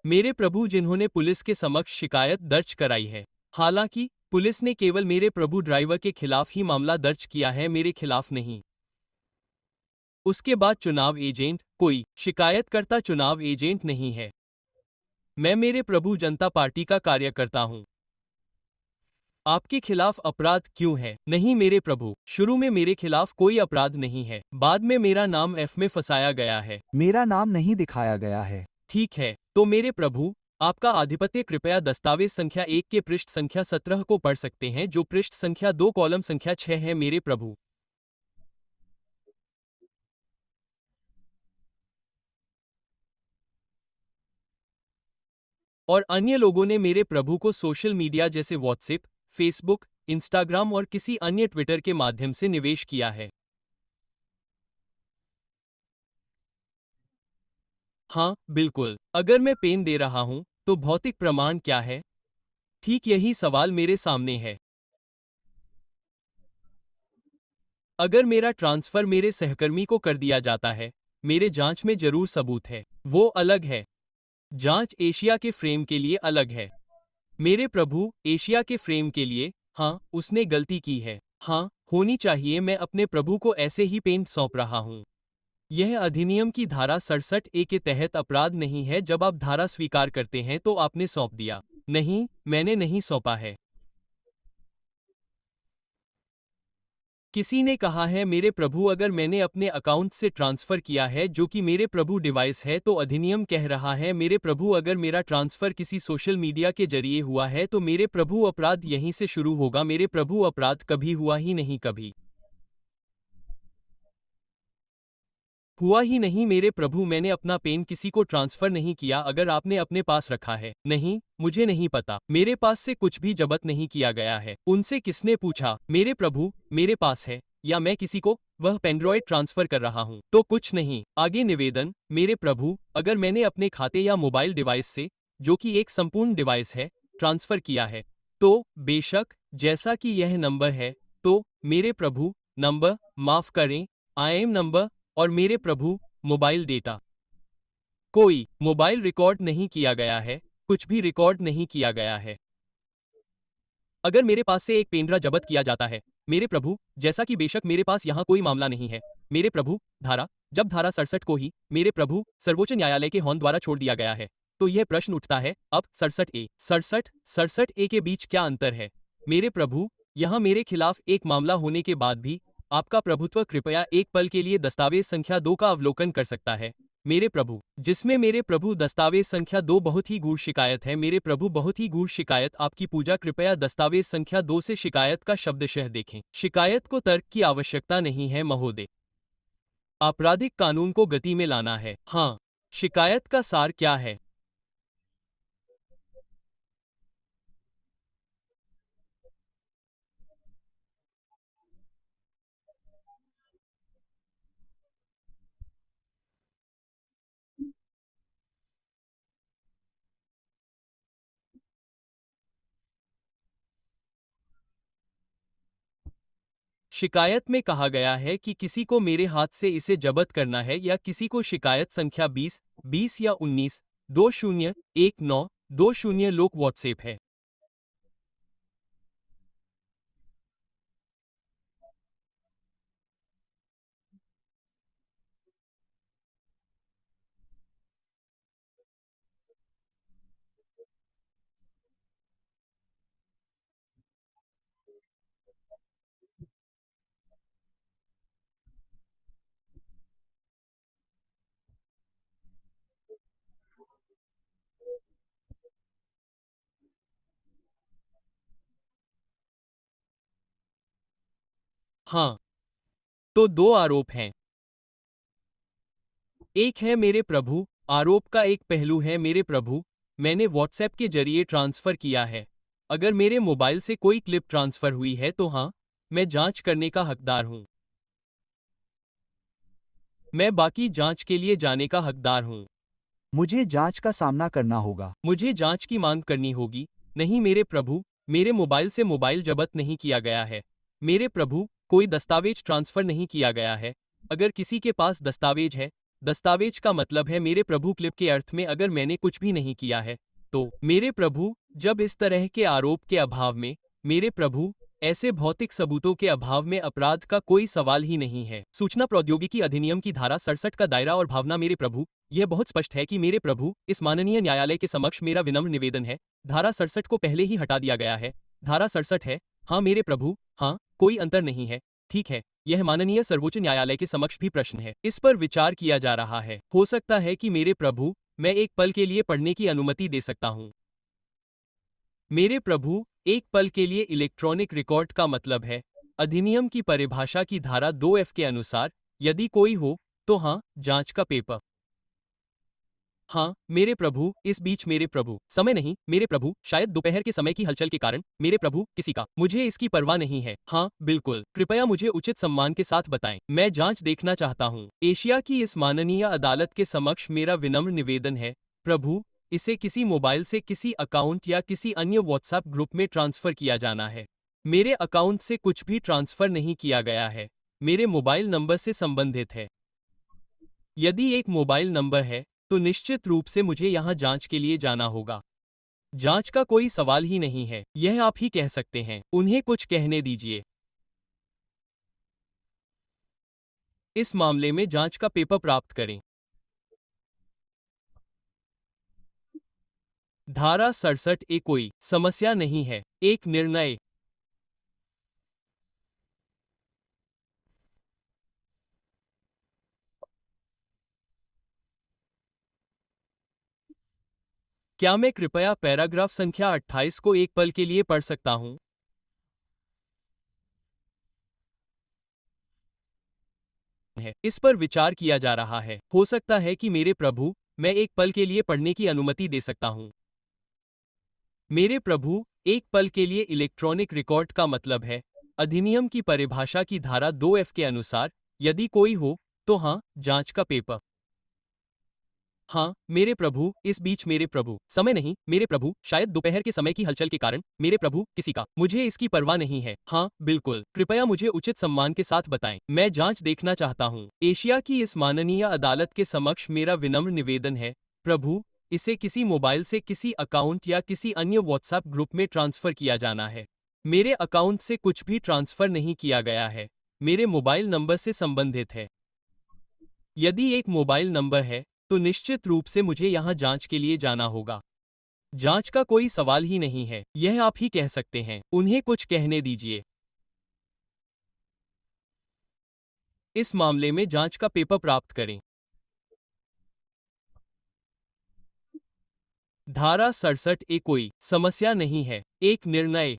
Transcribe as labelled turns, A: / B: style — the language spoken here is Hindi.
A: मेरे प्रभु, जिन्होंने पुलिस के समक्ष शिकायत दर्ज कराई है। हालांकि पुलिस ने केवल मेरे प्रभु ड्राइवर के खिलाफ ही मामला दर्ज किया है, मेरे खिलाफ नहीं। उसके बाद चुनाव एजेंट, कोई शिकायतकर्ता चुनाव एजेंट नहीं है। मैं मेरे प्रभु जनता पार्टी का कार्यकर्ता हूं। आपके खिलाफ अपराध क्यों है? नहीं मेरे प्रभु, शुरू में मेरे खिलाफ कोई अपराध नहीं है, बाद में मेरा नाम एफ में फंसाया गया है।
B: मेरा नाम नहीं दिखाया गया है।
A: ठीक है, तो मेरे प्रभु, आपका आधिपत्य, कृपया दस्तावेज संख्या 1 के पृष्ठ संख्या 17 को पढ़ सकते हैं, जो पृष्ठ संख्या 2 कॉलम संख्या 6 है मेरे प्रभु। और अन्य लोगों ने मेरे प्रभु को सोशल मीडिया जैसे व्हाट्सएप, फेसबुक, इंस्टाग्राम और किसी अन्य ट्विटर के माध्यम से निवेश किया है। हाँ, बिल्कुल। अगर मैं पेन दे रहा हूं, तो भौतिक प्रमाण क्या है? ठीक यही सवाल मेरे सामने है। अगर मेरा ट्रांसफर मेरे सहकर्मी को कर दिया जाता है, मेरे जांच में जरूर सबूत है। वो अलग है। जांच एशिया के फ्रेम के लिए अलग है। मेरे प्रभु, एशिया के फ्रेम के लिए, हाँ, उसने गलती की है। हाँ, होनी चाहिए। मैं अपने प्रभु को ऐसे ही पेन सौंप रहा हूँ। यह अधिनियम की धारा 67A के तहत अपराध नहीं है। जब आप धारा स्वीकार करते हैं तो आपने सौंप दिया। नहीं, मैंने नहीं सौंपा है। किसी ने कहा है मेरे प्रभु, अगर मैंने अपने अकाउंट से ट्रांसफर किया है जो कि मेरे प्रभु डिवाइस है, तो अधिनियम कह रहा है मेरे प्रभु, अगर मेरा ट्रांसफर किसी सोशल मीडिया के जरिए हुआ है तो मेरे प्रभु अपराध यहीं से शुरू होगा। मेरे प्रभु अपराध कभी हुआ ही नहीं, कभी हुआ ही नहीं मेरे प्रभु। मैंने अपना पेन किसी को ट्रांसफर नहीं किया। अगर आपने अपने पास रखा है, नहीं, मुझे नहीं पता। मेरे पास से कुछ भी जब्त नहीं किया गया है। उनसे किसने पूछा? मेरे प्रभु, मेरे पास है, या मैं किसी को वह पेनड्रॉइड ट्रांसफर कर रहा हूं, तो कुछ नहीं। आगे निवेदन, मेरे प्रभु, अगर मैंने अपने खाते या मोबाइल डिवाइस से, जो कि एक संपूर्ण डिवाइस है, ट्रांसफर किया है, तो बेशक, जैसा कि यह नंबर है, तो मेरे प्रभु, नंबर, माफ करें, IM नंबर, और मेरे प्रभु, मोबाइल डेटा। कोई मोबाइल रिकॉर्ड नहीं किया गया है, कुछ भी रिकॉर्ड नहीं किया गया है। अगर मेरे पास से एक पेनड्राइव जब्त किया जाता है, मेरे प्रभु, जैसा कि बेशक मेरे पास यहाँ कोई मामला नहीं है, मेरे प्रभु, जब धारा 67 को ही, मेरे प्रभु, सर्वोच्च न्यायालय के हॉर्न द्वारा छोड़ दिया गया है, तो यह प्रश्न उठता है, अब 67A के बीच क्या अंतर है? मेरे प्रभु, यहाँ मेरे खिलाफ एक मामला होने के बाद भी आपका प्रभुत्व कृपया एक पल के लिए दस्तावेज संख्या 2 का अवलोकन कर सकता है, मेरे प्रभु, जिसमें मेरे प्रभु दस्तावेज संख्या 2 बहुत ही गूढ़ शिकायत है। मेरे प्रभु, बहुत ही गूढ़ शिकायत, आपकी पूजा। कृपया दस्तावेज संख्या 2 से शिकायत का शब्दशः देखें। शिकायत को तर्क की आवश्यकता नहीं है महोदय। आपराधिक कानून को गति में लाना है। हाँ, शिकायत का सार क्या है? शिकायत में कहा गया है कि किसी को मेरे हाथ से इसे जब्त करना है, या किसी को शिकायत संख्या 20 या 19-20-19-20 लोक व्हाट्सएप है। हाँ, तो दो आरोप हैं। एक है मेरे प्रभु, आरोप का एक पहलू है मेरे प्रभु, मैंने व्हाट्सएप के जरिए ट्रांसफर किया है। अगर मेरे मोबाइल से कोई क्लिप ट्रांसफर हुई है तो हाँ, मैं जांच करने का हकदार हूं। मैं बाकी जांच के लिए जाने का हकदार हूं।
B: मुझे जांच का सामना करना होगा।
A: मुझे जांच की मांग करनी होगी। नहीं मेरे प्रभु, मेरे मोबाइल से मोबाइल जब्त नहीं किया गया है। मेरे प्रभु, कोई दस्तावेज ट्रांसफर नहीं किया गया है। अगर किसी के पास दस्तावेज है, दस्तावेज का मतलब है मेरे प्रभु क्लिप के अर्थ में अगर मैंने कुछ भी नहीं किया है तो मेरे प्रभु जब इस तरह के आरोप के अभाव में मेरे प्रभु ऐसे भौतिक सबूतों के अभाव में अपराध का कोई सवाल ही नहीं है। सूचना प्रौद्योगिकी अधिनियम की धारा 67 का दायरा और भावना मेरे प्रभु, यह बहुत स्पष्ट है कि मेरे प्रभु इस माननीय न्यायालय के समक्ष मेरा विनम्र निवेदन है। धारा 67 को पहले ही हटा दिया गया है। धारा 67 है, हाँ मेरे प्रभु, हाँ, कोई अंतर नहीं है। ठीक है, यह माननीय सर्वोच्च न्यायालय के समक्ष भी प्रश्न है, इस पर विचार किया जा रहा है। हो सकता है कि मेरे प्रभु मैं एक पल के लिए पढ़ने की अनुमति दे सकता हूं। मेरे प्रभु एक पल के लिए इलेक्ट्रॉनिक रिकॉर्ड का मतलब है अधिनियम की परिभाषा की धारा 2F के अनुसार यदि कोई हो तो हाँ, जांच का पेपर। हाँ मेरे प्रभु, इस बीच मेरे प्रभु, समय नहीं मेरे प्रभु, शायद दोपहर के समय की हलचल के कारण मेरे प्रभु किसी का, मुझे इसकी परवाह नहीं है। हाँ बिल्कुल, कृपया मुझे उचित सम्मान के साथ बताएं, मैं जांच देखना चाहता हूँ। एशिया की इस माननीय अदालत के समक्ष मेरा विनम्र निवेदन है प्रभु, इसे किसी मोबाइल से किसी अकाउंट या किसी अन्य व्हाट्सएप ग्रुप में ट्रांसफर किया जाना है। मेरे अकाउंट से कुछ भी ट्रांसफर नहीं किया गया है, मेरे मोबाइल नंबर से संबंधित है। यदि एक मोबाइल नंबर है तो निश्चित रूप से मुझे यहां जांच के लिए जाना होगा। जांच का कोई सवाल ही नहीं है, यह आप ही कह सकते हैं, उन्हें कुछ कहने दीजिए। इस मामले में जांच का पेपर प्राप्त करें। धारा 67 ए कोई समस्या नहीं है, एक निर्णय। क्या मैं कृपया पैराग्राफ संख्या 28 को एक पल के लिए पढ़ सकता हूं? है, इस पर विचार किया जा रहा है। हो सकता है कि मेरे प्रभु मैं एक पल के लिए पढ़ने की अनुमति दे सकता हूं। मेरे प्रभु एक पल के लिए इलेक्ट्रॉनिक रिकॉर्ड का मतलब है अधिनियम की परिभाषा की धारा 2F के अनुसार यदि कोई हो तो हाँ, जांच का पेपर। हाँ मेरे प्रभु, इस बीच मेरे प्रभु, समय नहीं मेरे प्रभु, शायद दोपहर के समय की हलचल के कारण मेरे प्रभु किसी का, मुझे इसकी परवाह नहीं है। हाँ बिल्कुल, कृपया मुझे उचित सम्मान के साथ बताएं, मैं जांच देखना चाहता हूँ। एशिया की इस माननीय अदालत के समक्ष मेरा विनम्र निवेदन है प्रभु, इसे किसी मोबाइल से किसी अकाउंट या किसी अन्य व्हाट्सएप ग्रुप में ट्रांसफर किया जाना है। मेरे अकाउंट से कुछ भी ट्रांसफर नहीं किया गया है, मेरे मोबाइल नंबर से संबंधित है। यदि एक मोबाइल नंबर है तो निश्चित रूप से मुझे यहां जांच के लिए जाना होगा। जांच का कोई सवाल ही नहीं है, यह आप ही कह सकते हैं, उन्हें कुछ कहने दीजिए। इस मामले में जांच का पेपर प्राप्त करें। धारा 67 ए कोई समस्या नहीं है, एक निर्णय।